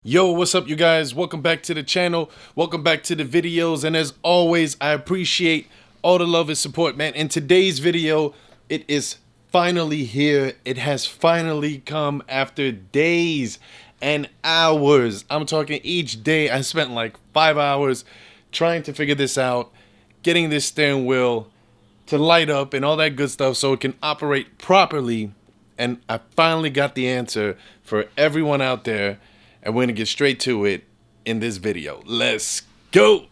Yo, what's up you guys? Welcome back to the channel. Welcome back to the videos. And as always, I appreciate all the love and support, man. In today's video, it is finally here. It has finally come after days and hours. I'm talking each day. I spent like 5 hours trying to figure this out, getting this steering wheel to light up and all that good stuff so it can operate properly. And I finally got the answer for everyone out there. And we're gonna get straight to it in this video. Let's go!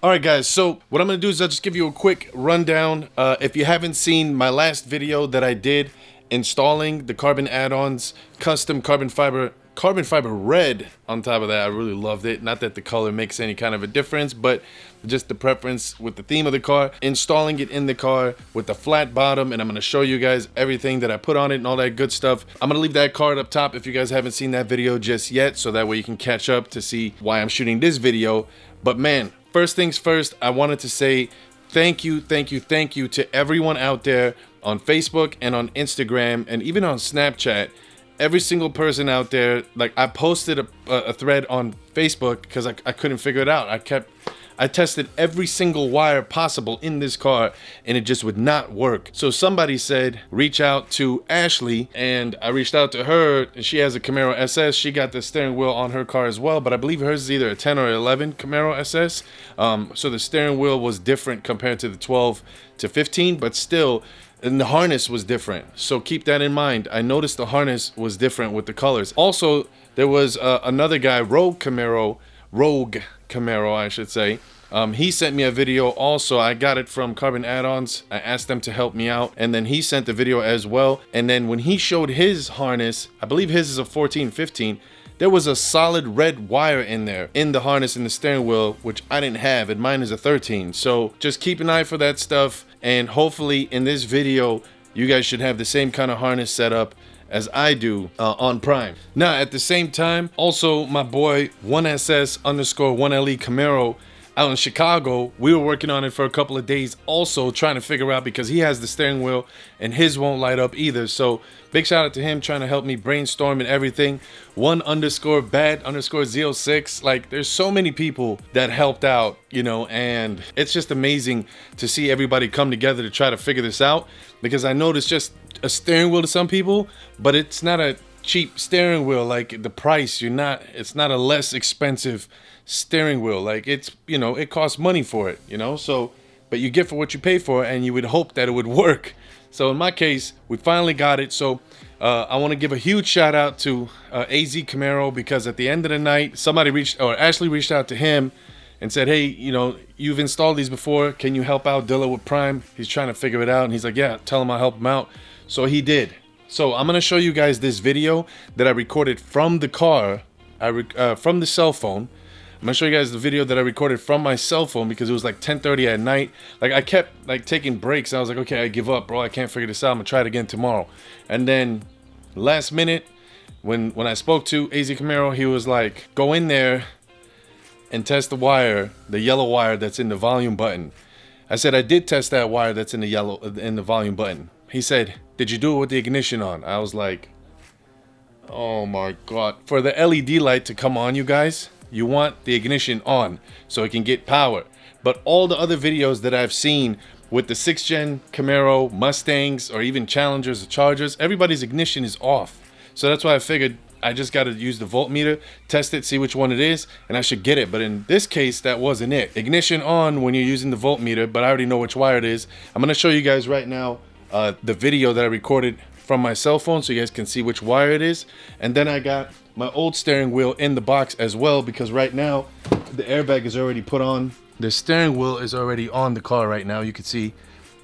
Alright guys, so what I'm gonna do is I'll just give you a quick rundown. If you haven't seen my last video that I did installing the carbon add-ons, custom carbon fiber red on top of that, I really loved it. Not that the color makes any kind of a difference, but just the preference with the theme of the car, installing it in the car with the flat bottom, and I'm going to show you guys everything that I put on it and all that good stuff. I'm going to leave that card up top if you guys haven't seen that video just yet, so that way you can catch up to see why I'm shooting this video. But man, first things first, I wanted to say thank you to everyone out there on Facebook and on Instagram and even on Snapchat. Every single person out there, like I posted a thread on Facebook because I couldn't figure it out. I tested every single wire possible in this car and it just would not work. So somebody said, reach out to Ashley, and I reached out to her. She has a Camaro SS. She got the steering wheel on her car as well, but I believe hers is either a 10 or 11 Camaro SS. So the steering wheel was different compared to the 12 to 15, but still, and the harness was different. So keep that in mind. I noticed the harness was different with the colors. Also, there was another guy, Rogue Camaro, I should say. He sent me a video also. I got it from Carbon Add-ons. I asked them to help me out, and then he sent the video as well. And then when he showed his harness, I believe his is a 14-15, there was a solid red wire in there, in the harness in the steering wheel, which I didn't have, and mine is a 13. So just keep an eye for that stuff, and hopefully in this video, you guys should have the same kind of harness setup as I do on Prime. Now, at the same time, also my boy 1SS_1LE Camaro out in Chicago, we were working on it for a couple of days also, trying to figure out, because he has the steering wheel and his won't light up either. So big shout out to him trying to help me brainstorm and everything. 1_bad_Z06. Like, there's so many people that helped out, you know, and it's just amazing to see everybody come together to try to figure this out, because I know it's just a steering wheel to some people, but it's not a cheap steering wheel. Like, the price, it's not a less expensive steering wheel. Like, it's, you know, it costs money for it, you know, so, but you get for what you pay for, and you would hope that it would work. So in my case, we finally got it. So I want to give a huge shout out to AZ Camaro, because at the end of the night, Ashley reached out to him and said, hey, you know, you've installed these before, can you help out Dilla with Prime? He's trying to figure it out. And he's like, yeah, tell him I'll help him out. So he did. So I'm going to show you guys this video that I recorded from the car, from the cell phone. I'm gonna show you guys the video that I recorded from my cell phone, because it was like 10:30 at night. Like, I kept like taking breaks. I was like, okay, I give up, bro. I can't figure this out. I'm gonna try it again tomorrow. And then last minute, when I spoke to AZ Camaro, he was like, go in there and test the wire, the yellow wire that's in the volume button. I said, I did test that wire that's in the volume button. He said, did you do it with the ignition on? I was like, oh my God. For the LED light to come on, you guys, you want the ignition on so it can get power. But all the other videos that I've seen with the 6th gen Camaro, Mustangs, or even Challengers or Chargers, everybody's ignition is off. So that's why I figured I just got to use the voltmeter, test it, see which one it is, and I should get it. But in this case, that wasn't it. Ignition on when you're using the voltmeter, but I already know which wire it is. I'm going to show you guys right now the video that I recorded from my cell phone so you guys can see which wire it is. And then I got my old steering wheel in the box as well, because right now the airbag is already put on. The steering wheel is already on the car right now. You can see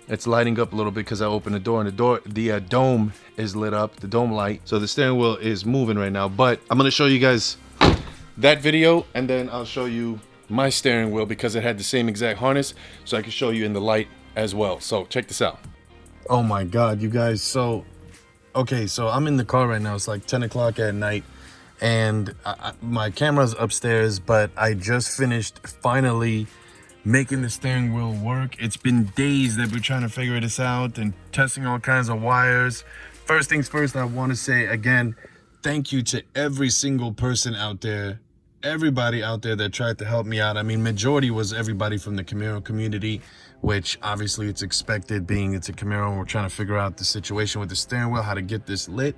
it's lighting up a little bit because I opened the door, and the dome is lit up, the dome light. So the steering wheel is moving right now. But I'm gonna show you guys that video, and then I'll show you my steering wheel, because it had the same exact harness, so I can show you in the light as well. So check this out. Oh my God, you guys. So okay, so I'm in the car right now. It's like 10 o'clock at night, and my camera's upstairs, but I just finished finally making the steering wheel work. It's been days that we're trying to figure this out and testing all kinds of wires. First things first, I want to say again, thank you to every single person out there, everybody out there that tried to help me out. I mean, majority was everybody from the Camaro community, which obviously it's expected, being it's a Camaro and we're trying to figure out the situation with the steering wheel, how to get this lit.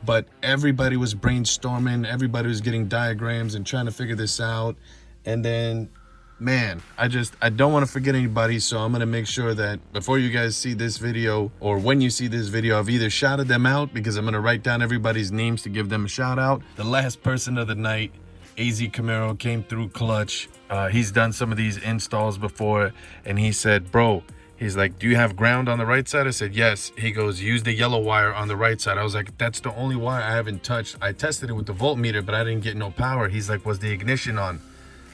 But everybody was brainstorming, everybody was getting diagrams and trying to figure this out. And then, man, I don't want to forget anybody, so I'm gonna make sure that before you guys see this video, or when you see this video, I've either shouted them out, because I'm gonna write down everybody's names to give them a shout out. The last person of the night, AZ Camaro, came through clutch. He's done some of these installs before, and he said, bro, he's like, do you have ground on the right side? I said, yes. He goes, use the yellow wire on the right side. I was like, that's the only wire I haven't touched. I tested it with the voltmeter, but I didn't get no power. He's like, was the ignition on?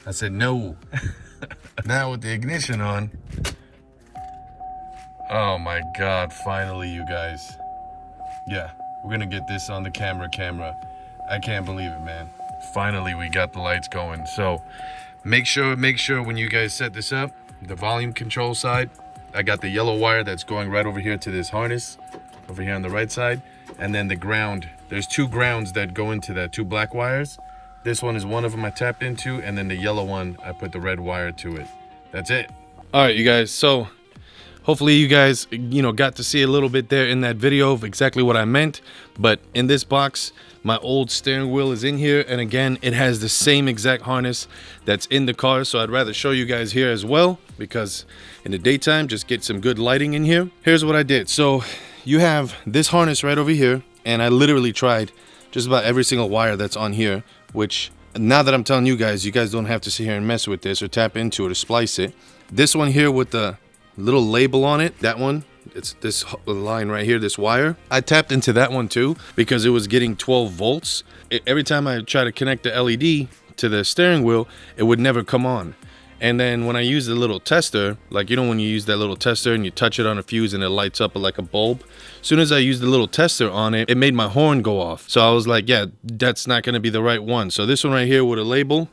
I said, no. Now with the ignition on. Oh my God, finally, you guys. Yeah, we're gonna get this on the camera. I can't believe it, man. Finally, we got the lights going. So make sure when you guys set this up, the volume control side, I got the yellow wire that's going right over here to this harness, over here on the right side. And then the ground, there's two grounds that go into that, two black wires. This one is one of them I tapped into, and then the yellow one, I put the red wire to it. That's it. All right, you guys, so hopefully you guys, got to see a little bit there in that video of exactly what I meant. But in this box, my old steering wheel is in here, and again, it has the same exact harness that's in the car, so I'd rather show you guys here as well, because in the daytime, just get some good lighting in here. Here's what I did. So you have this harness right over here, and I literally tried just about every single wire that's on here, which now that I'm telling you guys don't have to sit here and mess with this or tap into it or splice it. This one here with the little label on it, that one, it's this line right here, this wire, I tapped into that one too, because it was getting 12 volts. Every time I try to connect the LED to the steering wheel, it would never come on. And then when I use the little tester, like, when you use that little tester and you touch it on a fuse and it lights up like a bulb, as soon as I used the little tester on it, it made my horn go off. So I was like, yeah, that's not going to be the right one. So this one right here with a label,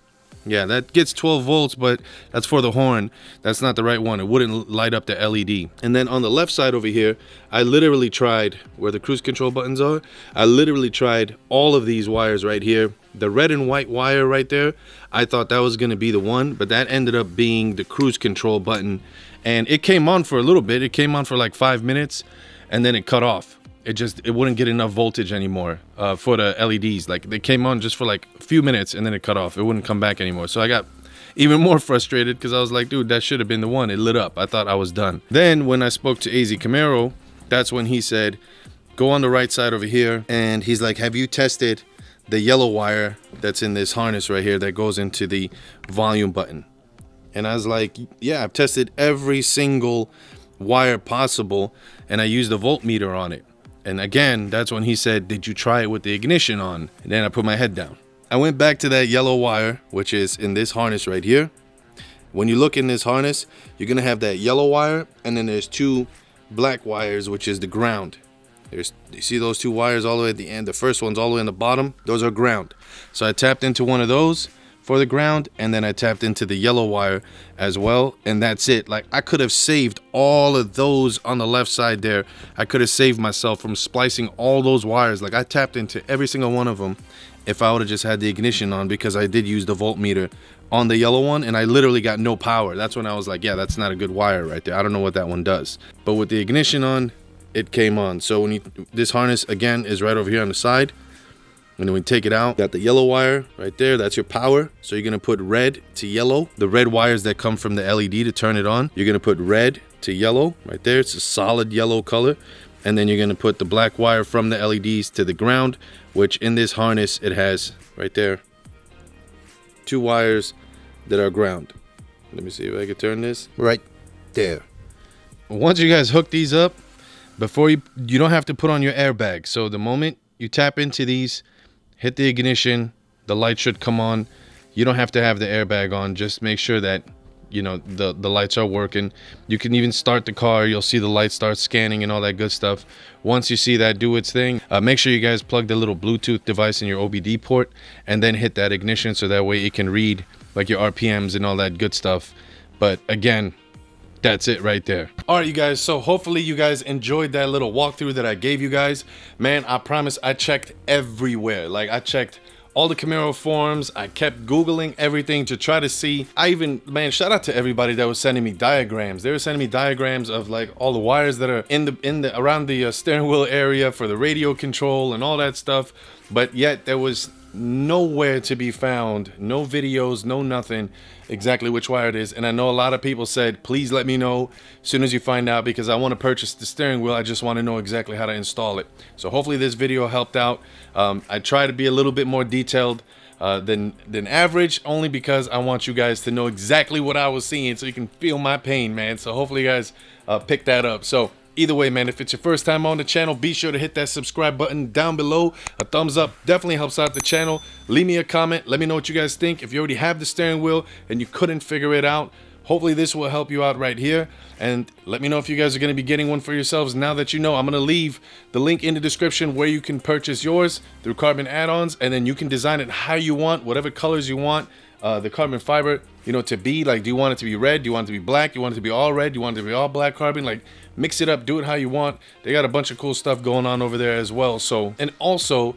yeah, that gets 12 volts, but that's for the horn. That's not the right one. It wouldn't light up the LED. And then on the left side over here, I literally tried, where the cruise control buttons are, I literally tried all of these wires right here. The red and white wire right there, I thought that was going to be the one, but that ended up being the cruise control button. And it came on for a little bit. It came on for like 5 minutes, and then it cut off. It wouldn't get enough voltage anymore for the LEDs. Like, they came on just for like a few minutes, and then it cut off. It wouldn't come back anymore. So I got even more frustrated, because I was like, dude, that should have been the one. It lit up. I thought I was done. Then when I spoke to AZ Camaro, that's when he said, go on the right side over here. And he's like, have you tested the yellow wire that's in this harness right here that goes into the volume button? And I was like, yeah, I've tested every single wire possible, and I used the voltmeter on it. And again, that's when he said, did you try it with the ignition on? And then I put my head down. I went back to that yellow wire, which is in this harness right here. When you look in this harness, you're gonna have that yellow wire, and then there's two black wires, which is the ground. You see those two wires all the way at the end? The first one's all the way in the bottom. Those are ground. So I tapped into one of those for the ground, and then I tapped into the yellow wire as well, and that's it. Like, I could have saved all of those on the left side there. I could have saved myself from splicing all those wires. Like, I tapped into every single one of them if I would have just had the ignition on, because I did use the voltmeter on the yellow one, and I literally got no power. That's when I was like, yeah, that's not a good wire right there. I don't know what that one does. But with the ignition on, it came on. So when this harness again is right over here on the side, and then we take it out, got the yellow wire right there. That's your power. So you're gonna put red to yellow. The red wires that come from the LED to turn it on, you're gonna put red to yellow right there. It's a solid yellow color. And then you're gonna put the black wire from the LEDs to the ground, which in this harness, it has right there, two wires that are ground. Let me see if I can turn this right there. Once you guys hook these up, before you don't have to put on your airbag. So the moment you tap into these, hit the ignition, the light should come on. You don't have to have the airbag on. Just make sure that the lights are working. You can even start the car. You'll see the lights start scanning and all that good stuff. Once you see that do its thing, make sure you guys plug the little Bluetooth device in your OBD port, and then hit that ignition, so that way it can read like your RPMs and all that good stuff But again, that's it right there. All right, you guys, so hopefully you guys enjoyed that little walkthrough that I gave you guys. Man, I promise I checked everywhere. Like, I checked all the Camaro forums. I kept Googling everything to try to see. I even, man, shout out to everybody that was sending me diagrams. They were sending me diagrams of like all the wires that are around the steering wheel area for the radio control and all that stuff. But yet there was nowhere to be found, no videos, no nothing, exactly which wire it is. And I know a lot of people said, please let me know as soon as you find out, because I want to purchase the steering wheel. I just want to know exactly how to install it. So hopefully this video helped out. I try to be a little bit more detailed than average, only because I want you guys to know exactly what I was seeing, so you can feel my pain, man. So hopefully you guys pick that up. So either way, man, if it's your first time on the channel, be sure to hit that subscribe button down below. A thumbs up definitely helps out the channel. Leave me a comment. Let me know what you guys think. If you already have the steering wheel and you couldn't figure it out, hopefully this will help you out right here. And let me know if you guys are going to be getting one for yourselves. Now that you know, I'm going to leave the link in the description where you can purchase yours through Carbon Add-ons, and then you can design it how you want, whatever colors you want. The carbon fiber, you know, to be like, do you want it to be red? Do you want it to be black? Do you want it to be all red? Do you want it to be all black carbon? Like, mix it up, do it how you want. They got a bunch of cool stuff going on over there as well. So, and also,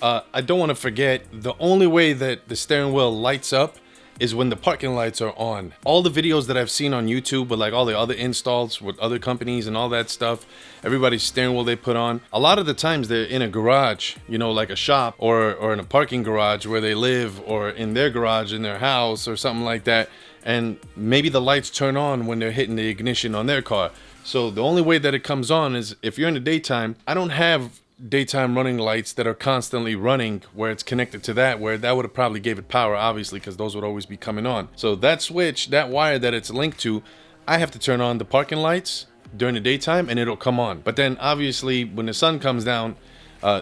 I don't want to forget, the only way that the steering wheel lights up is when the parking lights are on. All the videos that I've seen on YouTube with like all the other installs with other companies and all that stuff, everybody's steering wheel they put on, a lot of the times they're in a garage, you know, like a shop or in a parking garage where they live, or in their garage in their house or something like that. And maybe the lights turn on when they're hitting the ignition on their car. So the only way that it comes on is if you're in the daytime. I don't have daytime running lights that are constantly running where it's connected to that, where that would have probably gave it power, obviously, because those would always be coming on. So that switch, that wire that it's linked to, I have to turn on the parking lights during the daytime and it'll come on. But then obviously when the sun comes down,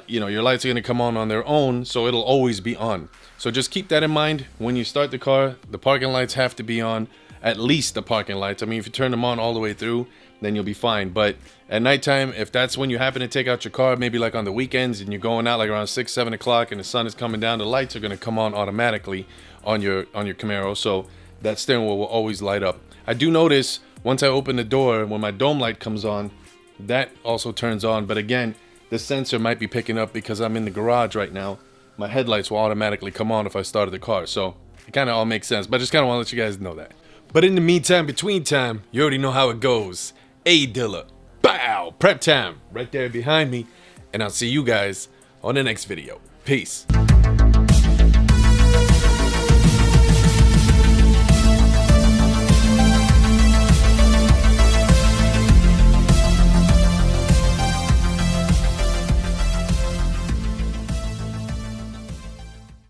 you know, your lights are going to come on their own, so it'll always be on. So just keep that in mind. When you start the car, the parking lights have to be on, at least the parking lights. I mean, if you turn them on all the way through, then you'll be fine. But at nighttime, if that's when you happen to take out your car, maybe like on the weekends, and you're going out like around 6, 7 o'clock and the sun is coming down, the lights are going to come on automatically on your Camaro. So that steering wheel will always light up. I do notice once I open the door, when my dome light comes on, that also turns on. But again, the sensor might be picking up because I'm in the garage right now. My headlights will automatically come on if I started the car. So it kind of all makes sense, but I just kind of want to let you guys know that. But in the meantime, between time, you already know how it goes. A Dilla, bow, prep time, right there behind me. And I'll see you guys on the next video. Peace.